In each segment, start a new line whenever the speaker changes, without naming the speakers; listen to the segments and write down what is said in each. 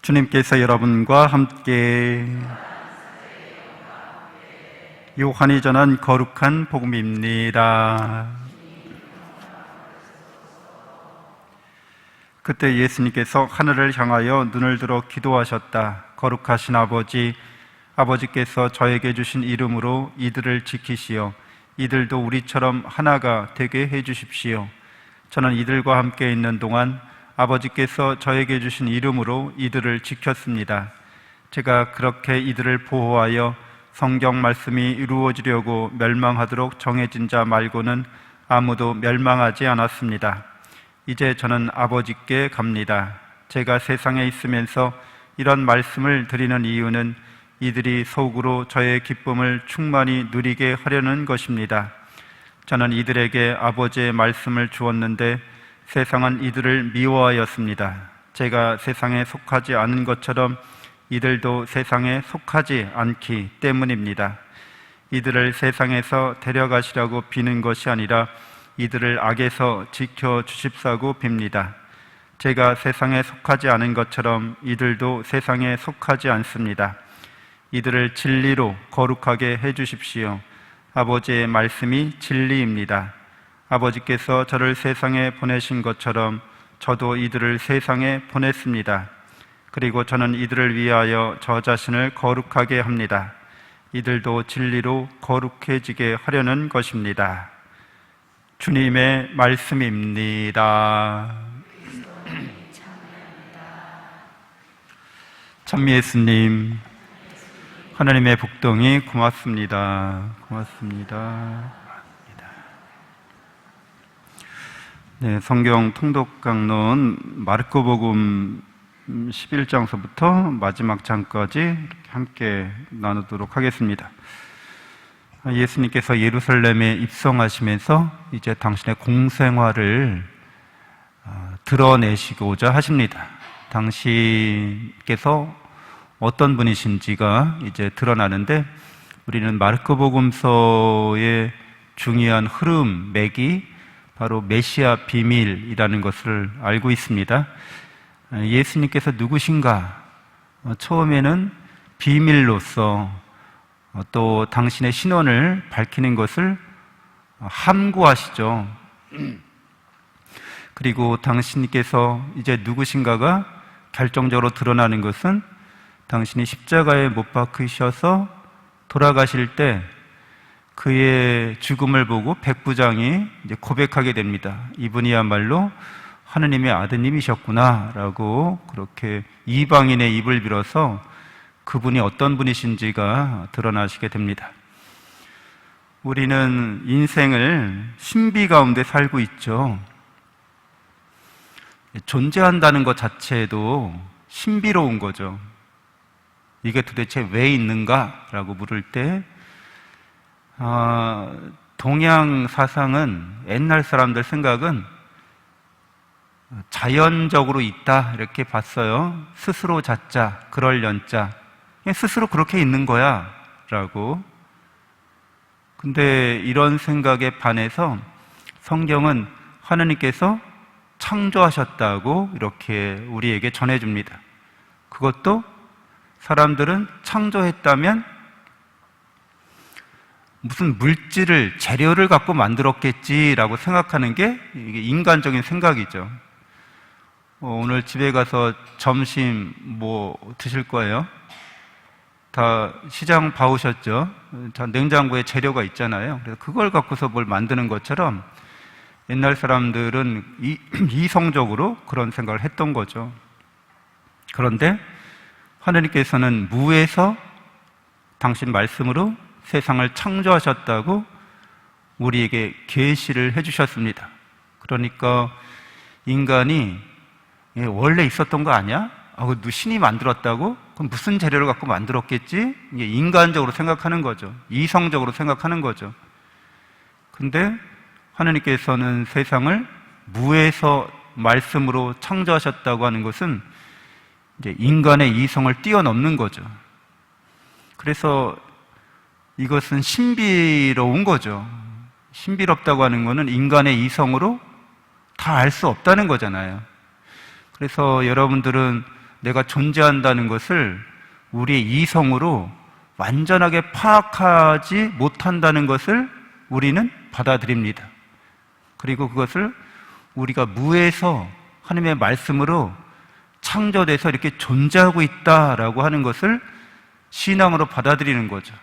주님께서 여러분과 함께 요한이 전한 거룩한 복음입니다. 그때 예수님께서 하늘을 향하여 눈을 들어 기도하셨다. 거룩하신 아버지, 아버지께서 저에게 주신 이름으로 이들을 지키시어 이들도 우리처럼 하나가 되게 해주십시오. 저는 이들과 함께 있는 동안 아버지께서 저에게 주신 이름으로 이들을 지켰습니다. 제가 그렇게 이들을 보호하여 성경 말씀이 이루어지려고 멸망하도록 정해진 자 말고는 아무도 멸망하지 않았습니다. 이제 저는 아버지께 갑니다. 제가 세상에 있으면서 이런 말씀을 드리는 이유는 이들이 속으로 저의 기쁨을 충만히 누리게 하려는 것입니다. 저는 이들에게 아버지의 말씀을 주었는데 세상은 이들을 미워하였습니다. 제가 세상에 속하지 않은 것처럼 이들도 세상에 속하지 않기 때문입니다. 이들을 세상에서 데려가시라고 비는 것이 아니라 이들을 악에서 지켜주십사고 빕니다. 제가 세상에 속하지 않은 것처럼 이들도 세상에 속하지 않습니다. 이들을 진리로 거룩하게 해주십시오. 아버지의 말씀이 진리입니다. 아버지께서 저를 세상에 보내신 것처럼 저도 이들을 세상에 보냈습니다. 그리고 저는 이들을 위하여 저 자신을 거룩하게 합니다. 이들도 진리로 거룩해지게 하려는 것입니다. 주님의 말씀입니다. 찬미 예수님, 하나님의 복동이 고맙습니다. 고맙습니다. 네, 성경 통독 강론 마르코복음 11장서부터 마지막 장까지 함께 나누도록 하겠습니다. 예수님께서 예루살렘에 입성하시면서 이제 당신의 공생활을 드러내시고자 하십니다. 당신께서 어떤 분이신지가 이제 드러나는데, 우리는 마르코복음서의 중요한 흐름, 맥이 바로 메시아 비밀이라는 것을 알고 있습니다. 예수님께서 누구신가? 처음에는 비밀로서 또 당신의 신원을 밝히는 것을 함구하시죠. 그리고 당신께서 이제 누구신가가 결정적으로 드러나는 것은 당신이 십자가에 못 박히셔서 돌아가실 때 그의 죽음을 보고 백부장이 이제 고백하게 됩니다. 이분이야말로 하느님의 아드님이셨구나 라고, 그렇게 이방인의 입을 빌어서 그분이 어떤 분이신지가 드러나시게 됩니다. 우리는 인생을 신비 가운데 살고 있죠. 존재한다는 것 자체도 신비로운 거죠. 이게 도대체 왜 있는가? 라고 물을 때 동양 사상은, 옛날 사람들 생각은 자연적으로 있다 이렇게 봤어요. 스스로 자자, 그럴 연자, 스스로 그렇게 있는 거야 라고. 근데 이런 생각에 반해서 성경은 하느님께서 창조하셨다고 이렇게 우리에게 전해줍니다. 그것도 사람들은 창조했다면 무슨 물질을, 재료를 갖고 만들었겠지라고 생각하는 게 이게 인간적인 생각이죠. 오늘 집에 가서 점심 뭐 드실 거예요? 다 시장 봐오셨죠? 다 냉장고에 재료가 있잖아요. 그래서 그걸 갖고서 뭘 만드는 것처럼 옛날 사람들은 이성적으로 그런 생각을 했던 거죠. 그런데 하느님께서는 무에서 당신 말씀으로 세상을 창조하셨다고 우리에게 계시를 해주셨습니다. 그러니까 인간이 원래 있었던 거 아니야? 신이 만들었다고? 그럼 무슨 재료를 갖고 만들었겠지? 이게 인간적으로 생각하는 거죠. 이성적으로 생각하는 거죠. 근데 하느님께서는 세상을 무에서 말씀으로 창조하셨다고 하는 것은 이제 인간의 이성을 뛰어넘는 거죠. 그래서 이것은 신비로운 거죠. 신비롭다고 하는 것은 인간의 이성으로 다 알 수 없다는 거잖아요. 그래서 여러분들은 내가 존재한다는 것을 우리의 이성으로 완전하게 파악하지 못한다는 것을 우리는 받아들입니다. 그리고 그것을 우리가 무에서 하나님의 말씀으로 창조돼서 이렇게 존재하고 있다라고 하는 것을 신앙으로 받아들이는 거죠.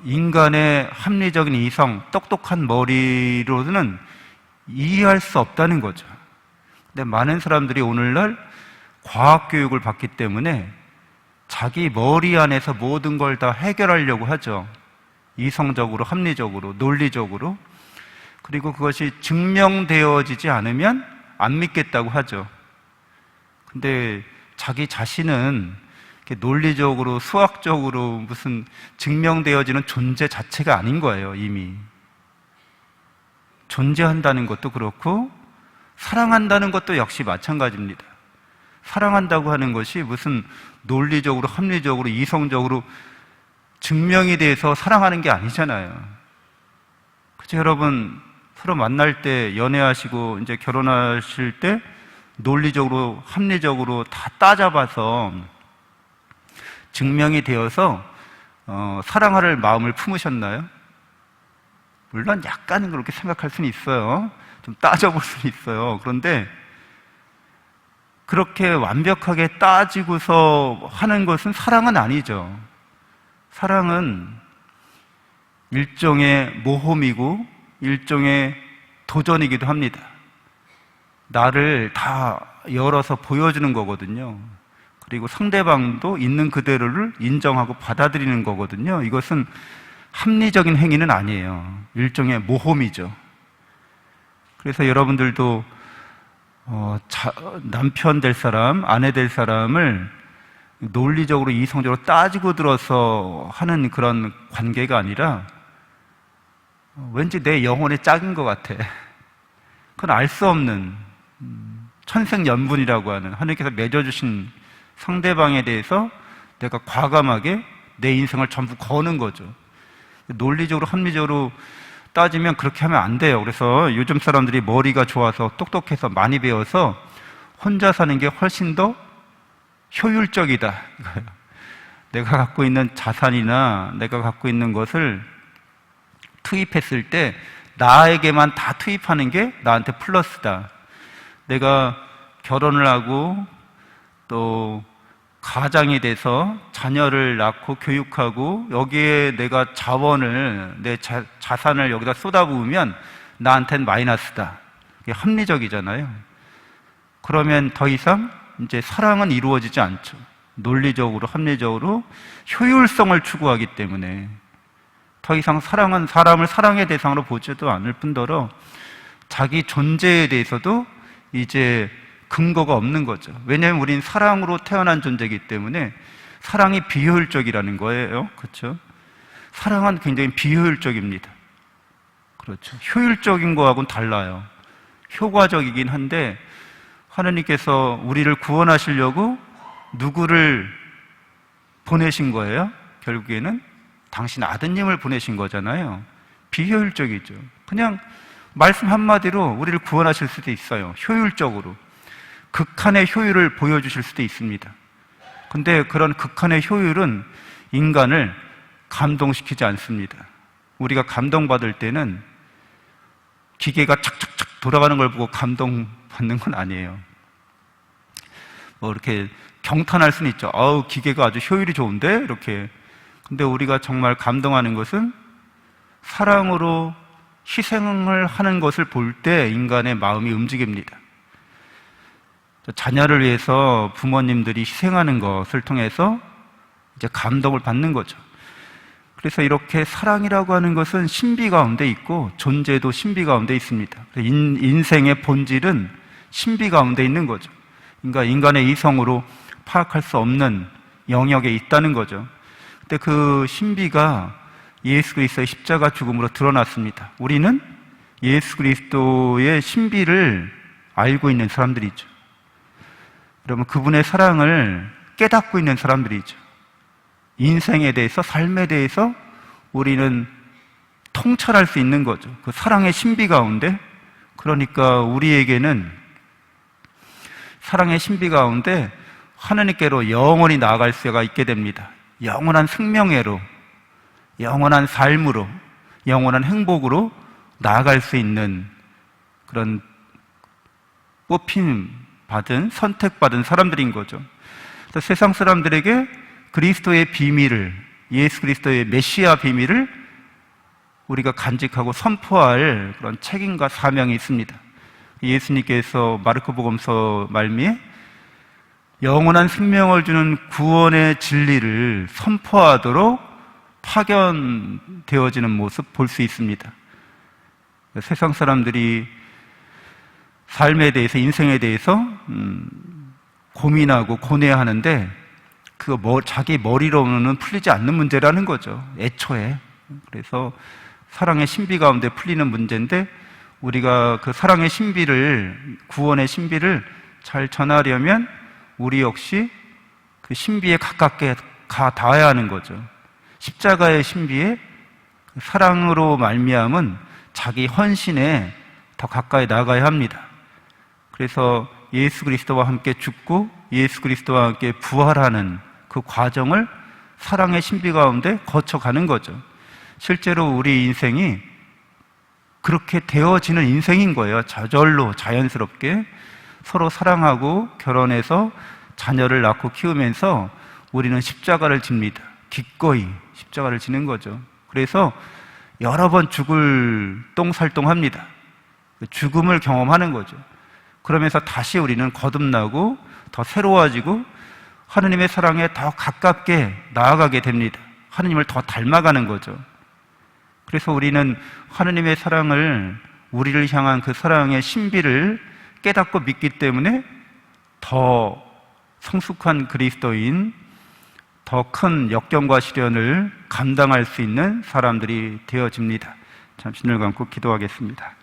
인간의 합리적인 이성, 똑똑한 머리로는 이해할 수 없다는 거죠. 근데 많은 사람들이 오늘날 과학교육을 받기 때문에 자기 머리 안에서 모든 걸 다 해결하려고 하죠. 이성적으로, 합리적으로, 논리적으로. 그리고 그것이 증명되어지지 않으면 안 믿겠다고 하죠. 근데 자기 자신은 이렇게 논리적으로, 수학적으로 무슨 증명되어지는 존재 자체가 아닌 거예요, 이미. 존재한다는 것도 그렇고, 사랑한다는 것도 역시 마찬가지입니다. 사랑한다고 하는 것이 무슨 논리적으로, 합리적으로, 이성적으로 증명이 돼서 사랑하는 게 아니잖아요. 그죠, 여러분? 서로 만날 때, 연애하시고, 이제 결혼하실 때, 논리적으로, 합리적으로 다 따져봐서 증명이 되어서, 사랑할 마음을 품으셨나요? 물론 약간은 그렇게 생각할 수는 있어요. 좀 따져볼 수는 있어요. 그런데, 그렇게 완벽하게 따지고서 하는 것은 사랑은 아니죠. 사랑은 일종의 모험이고 일종의 도전이기도 합니다. 나를 다 열어서 보여주는 거거든요. 그리고 상대방도 있는 그대로를 인정하고 받아들이는 거거든요. 이것은 합리적인 행위는 아니에요. 일종의 모험이죠. 그래서 여러분들도 남편 될 사람, 아내 될 사람을 논리적으로, 이성적으로 따지고 들어서 하는 그런 관계가 아니라 왠지 내 영혼의 짝인 것 같아. 그건 알 수 없는 천생연분이라고 하는 하나님께서 맺어주신 상대방에 대해서 내가 과감하게 내 인생을 전부 거는 거죠. 논리적으로, 합리적으로 따지면 그렇게 하면 안 돼요. 그래서 요즘 사람들이 머리가 좋아서 똑똑해서 많이 배워서 혼자 사는 게 훨씬 더 효율적이다. 내가 갖고 있는 자산이나 내가 갖고 있는 것을 투입했을 때 나에게만 다 투입하는 게 나한테 플러스다. 내가 결혼을 하고 또 가장이 돼서 자녀를 낳고 교육하고 여기에 내가 자원을, 내 자산을 여기다 쏟아부으면 나한테는 마이너스다. 이게 합리적이잖아요. 그러면 더 이상 이제 사랑은 이루어지지 않죠. 논리적으로, 합리적으로 효율성을 추구하기 때문에 더 이상 사랑은 사람을 사랑의 대상으로 보지도 않을 뿐더러 자기 존재에 대해서도 이제 근거가 없는 거죠. 왜냐하면 우린 사랑으로 태어난 존재이기 때문에 사랑이 비효율적이라는 거예요. 그렇죠? 사랑은 굉장히 비효율적입니다. 그렇죠. 효율적인 거하고는 달라요. 효과적이긴 한데 하나님께서 우리를 구원하시려고 누구를 보내신 거예요? 결국에는 당신 아드님을 보내신 거잖아요. 비효율적이죠. 그냥 말씀 한마디로 우리를 구원하실 수도 있어요. 효율적으로. 극한의 효율을 보여주실 수도 있습니다. 근데 그런 극한의 효율은 인간을 감동시키지 않습니다. 우리가 감동받을 때는 기계가 착착착 돌아가는 걸 보고 감동받는 건 아니에요. 뭐 이렇게 경탄할 수는 있죠. 아우, 기계가 아주 효율이 좋은데? 이렇게. 근데 우리가 정말 감동하는 것은 사랑으로 희생을 하는 것을 볼 때 인간의 마음이 움직입니다. 자녀를 위해서 부모님들이 희생하는 것을 통해서 이제 감동을 받는 거죠. 그래서 이렇게 사랑이라고 하는 것은 신비 가운데 있고 존재도 신비 가운데 있습니다. 인생의 본질은 신비 가운데 있는 거죠. 그러니까 인간의 이성으로 파악할 수 없는 영역에 있다는 거죠. 근데 그 신비가 예수 그리스도의 십자가 죽음으로 드러났습니다. 우리는 예수 그리스도의 신비를 알고 있는 사람들이죠. 여러분, 그분의 사랑을 깨닫고 있는 사람들이죠. 인생에 대해서, 삶에 대해서 우리는 통찰할 수 있는 거죠. 그 사랑의 신비 가운데. 그러니까 우리에게는 사랑의 신비 가운데 하나님께로 영원히 나아갈 수가 있게 됩니다. 영원한 생명회로, 영원한 삶으로, 영원한 행복으로 나아갈 수 있는 그런 뽑힘 받은, 선택받은 사람들인 거죠. 그래서 세상 사람들에게 그리스도의 비밀을, 예수 그리스도의 메시아 비밀을 우리가 간직하고 선포할 그런 책임과 사명이 있습니다. 예수님께서 마르코복음서 말미에 영원한 생명을 주는 구원의 진리를 선포하도록 파견되어지는 모습 볼 수 있습니다. 세상 사람들이 삶에 대해서, 인생에 대해서 고민하고 고뇌하는데 그거 자기 머리로는 풀리지 않는 문제라는 거죠, 애초에. 그래서 사랑의 신비 가운데 풀리는 문제인데 우리가 그 사랑의 신비를, 구원의 신비를 잘 전하려면 우리 역시 그 신비에 가깝게 닿아야 하는 거죠. 십자가의 신비에 사랑으로 말미암은 자기 헌신에 더 가까이 나가야 합니다. 그래서 예수 그리스도와 함께 죽고 예수 그리스도와 함께 부활하는 그 과정을 사랑의 신비 가운데 거쳐가는 거죠. 실제로 우리 인생이 그렇게 되어지는 인생인 거예요. 저절로 자연스럽게 서로 사랑하고 결혼해서 자녀를 낳고 키우면서 우리는 십자가를 집니다. 기꺼이 십자가를 지는 거죠. 그래서 여러 번 죽을 똥살똥합니다. 죽음을 경험하는 거죠. 그러면서 다시 우리는 거듭나고 더 새로워지고 하느님의 사랑에 더 가깝게 나아가게 됩니다. 하느님을 더 닮아가는 거죠. 그래서 우리는 하느님의 사랑을, 우리를 향한 그 사랑의 신비를 깨닫고 믿기 때문에 더 성숙한 그리스도인, 더 큰 역경과 시련을 감당할 수 있는 사람들이 되어집니다. 잠시 눈을 감고 기도하겠습니다.